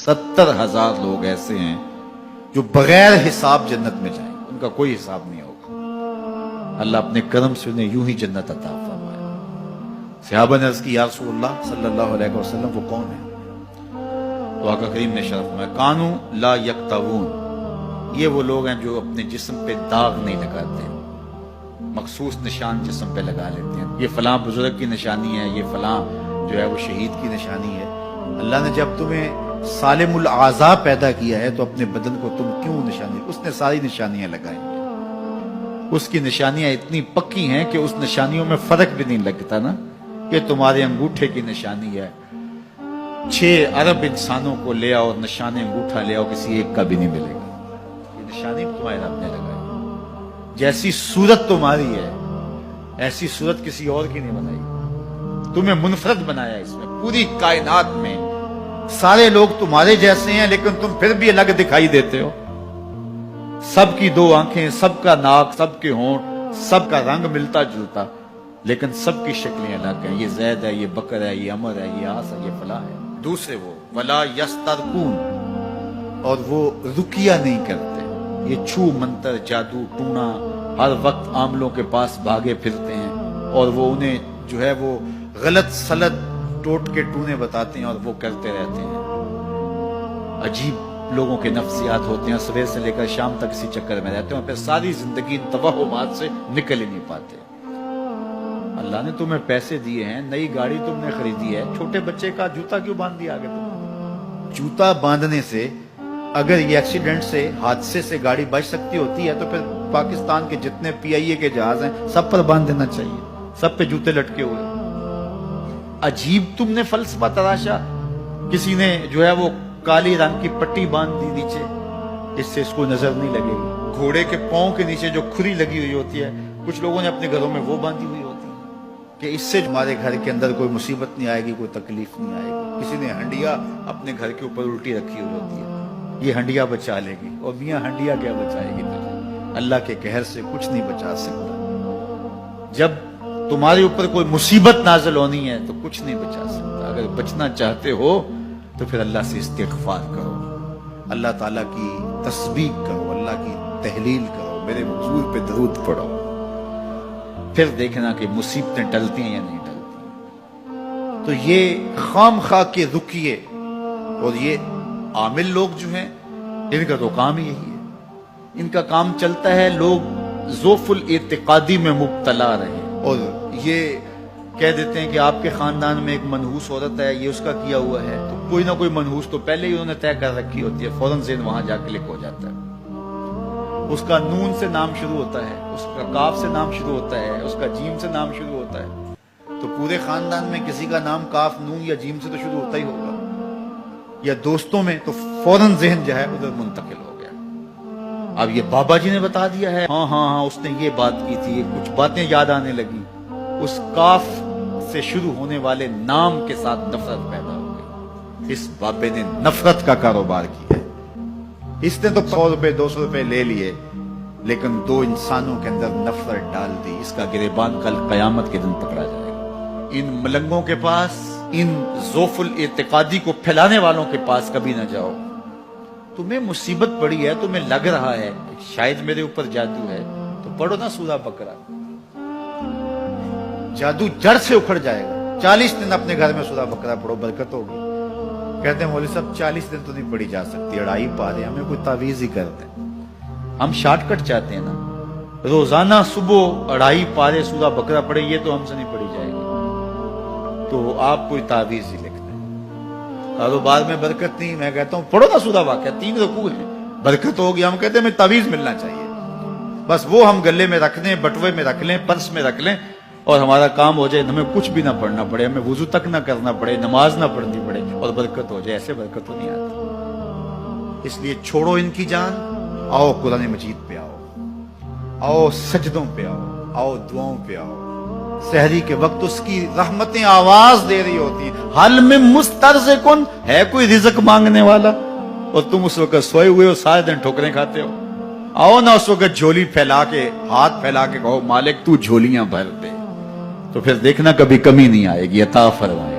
70,000 लोग ऐसे हैं जो बगैर हिसाब जन्नत में जाएंगे, उनका कोई हिसाब नहीं होगा। अल्लाह अपने करम से उन्हें यूं ही जन्नत अता फरमाए। सहाबा ने अर्ज की, या रसूलल्लाह सल्लल्लाहु अलैहि वसल्लम वो कौन है? तो आका करीम ने शर्फ में, कानू ला यक्तवून, ये वो लोग हैं जो अपने जिस्म पे दाग नहीं लगाते, मखसूस निशान जिस्म पे लगा लेते हैं। ये फलां बुजुर्ग की निशानी है, ये फलां जो है वो शहीद की निशानी है। अल्लाह ने जब तुम्हें सालिमुल आज़ा पैदा किया है तो अपने बदन को तुम क्यों निशानी, उसने सारी निशानियां लगाई हैं, उसकी निशानियां इतनी पक्की हैं कि उस निशानियों में फर्क भी नहीं लगता ना कि तुम्हारे अंगूठे की निशानी है। 6 अरब इंसानों को ले आओ, निशान अंगूठा ले आओ, किसी एक का भी नहीं मिलेगा। ये निशानी तुम्हारे रब ने लगाई। जैसी सूरत तुम्हारी है ऐसी सूरत किसी और की नहीं बनाई, तुम्हें मुनफरद बनाया। इसमें पूरी कायनात में सारे लोग तुम्हारे जैसे हैं लेकिन तुम फिर भी अलग दिखाई देते हो। सबकी 2 आंखें, सबका नाक, सबके होंठ, सबका रंग मिलता जुलता, लेकिन सबकी शक्लें अलग हैं। ये जैद है, ये बकर है, ये अमर है, ये आस है, ये फला है। दूसरे वो वला यस्तरकून, और वो रुकिया नहीं करते। ये छू मंतर जादू टूना हर वक्त आमलों के पास भागे फिरते हैं और वो उन्हें जो है वो गलत सलत टोट के टूने बताते हैं और वो करते रहते हैं। अजीब लोगों के नफ्सियात होते हैं, सवेर से लेकर शाम तक इसी चक्कर में रहते हैं और फिर सारी जिंदगी इन तवहुमात से निकल ही नहीं पाते। अल्लाह ने तुम्हें पैसे दिए हैं, नई गाड़ी तुमने खरीदी है, छोटे बच्चे का जूता क्यों बांध दिया आगे तुम? जूता बांधने से अगर ये एक्सीडेंट से, हादसे से गाड़ी बच सकती होती है तो फिर पाकिस्तान के जितने PIA के जहाज हैं सब पर बांध देना चाहिए, सब पे जूते लटके हुए। अजीब तुमने फलसफा तराशा। किसी ने जो है वो काली रंग की पट्टी बांध दी नीचे, इससे इसको नजर नहीं लगेगी। घोड़े के पांव के नीचे जो खुरी लगी हुई होती है, कुछ लोगों ने अपने घरों में वो बांधी हुई होती है कि इससे हमारे घर के अंदर कोई मुसीबत नहीं आएगी, कोई तकलीफ नहीं आएगी। किसी ने हंडिया अपने घर के ऊपर उल्टी रखी हुई होती है, ये हंडिया बचा लेगी। और मियां हंडिया क्या बचाएगी तुझे? अल्लाह के कहर से कुछ नहीं बचा सकता। जब तुम्हारे ऊपर कोई मुसीबत नाज़िल होनी है तो कुछ नहीं बचा सकता। अगर बचना चाहते हो तो फिर अल्लाह से इस्तिग़फ़ार करो, अल्लाह ताला की तस्बीह करो, अल्लाह की तहलील करो, मेरे हुजूर पे दरूद पढ़ो, फिर देखना कि मुसीबतें टलती हैं या नहीं टलती। तो ये खामखा के रुकिए, और ये आमिल लोग जो हैं इनका तो काम ही यही है। इनका काम चलता है लोग ज़ोफ़ुल एतिक़ादी में मुब्तला रहे और ये कह देते हैं कि आपके खानदान में एक मनहूस औरत है, ये उसका किया हुआ है, तो कोई ना कोई मनहूस तो पहले ही उन्होंने तय कर रखी होती है, फौरन ज़हन वहां जाके लिख हो जाता है। उसका नून से नाम शुरू होता है, उसका काफ से नाम शुरू होता है, उसका जीम से नाम शुरू होता है। तो पूरे खानदान में किसी का नाम काफ, नून या जीम से तो शुरू होता ही होगा, या दोस्तों में तो फौरन ज़हन जो है उधर मुंतकिल हो गया। अब ये बाबा जी ने बता दिया है, हाँ उसने ये बात की थी, ये कुछ बातें याद आने लगी, उस काफ से शुरू होने वाले नाम के साथ नफरत पैदा हो गई। इस बाबे ने नफरत का कारोबार किया। इसने तो 100 रुपए 200 रुपए ले लिए, लेकिन 2 इंसानों के अंदर नफरत डाल दी। इसका गिरेबान कल कयामत के दिन पकड़ा जाएगा। इन मलंगों के पास, इन ज़ोफ़ुल एतिक़ादी को फैलाने वालों के पास कभी ना जाओ। तुम्हें मुसीबत पड़ी है, तुम्हें लग रहा है शायद मेरे ऊपर जादू है, तो पढ़ो ना सूरा बकरा, जादू जड़ से उखड़ जाएगा। 40 दिन अपने घर में सूरा बकरा पढ़ो, बरकत होगी। कहते हैं मौलवी साहब 40 दिन तो नहीं पढ़ी जा सकती, 2.5 पारे, हमें कोई तावीज ही कर दे। हम शॉर्टकट चाहते हैं ना, रोजाना सुबह 2.5 पारे सूरा बकरा पढ़े, ये तो हमसे नहीं पढ़ी जाएगी, तो आप कोई तावीज ही लिख दें। कारोबार में बरकत नहीं, मैं कहता हूँ पढ़ो ना सूरा वाक़या, 3 रुकू है, बरकत होगी। हम कहते हैं हमें तावीज मिलना चाहिए, बस वो हम गले में रख लें, बटुए में रख लें, पर्स में रख लें और हमारा काम हो जाए, हमें कुछ भी ना पढ़ना पड़े, हमें वुजू तक ना करना पड़े, नमाज ना पढ़नी पड़े और बरकत हो जाए। ऐसे बरकत तो नहीं आती। इसलिए छोड़ो इनकी जान, आओ कुरान मजीद पे आओ सजदों पे आओ दुआओं पे आओ। सहरी के वक्त उसकी रहमतें आवाज दे रही होती हैं, हल में मुस्तरज़िकुन, है कोई रिज़्क़ मांगने वाला, और तुम उस वक्त सोए हुए हो, सारे दिन ठोकरें खाते हो। आओ ना उस वक्त झोली फैला के, हाथ फैला के कहो मालिक तू झोलियां भर दे, तो फिर देखना कभी कमी नहीं आएगी, अता फरमाए।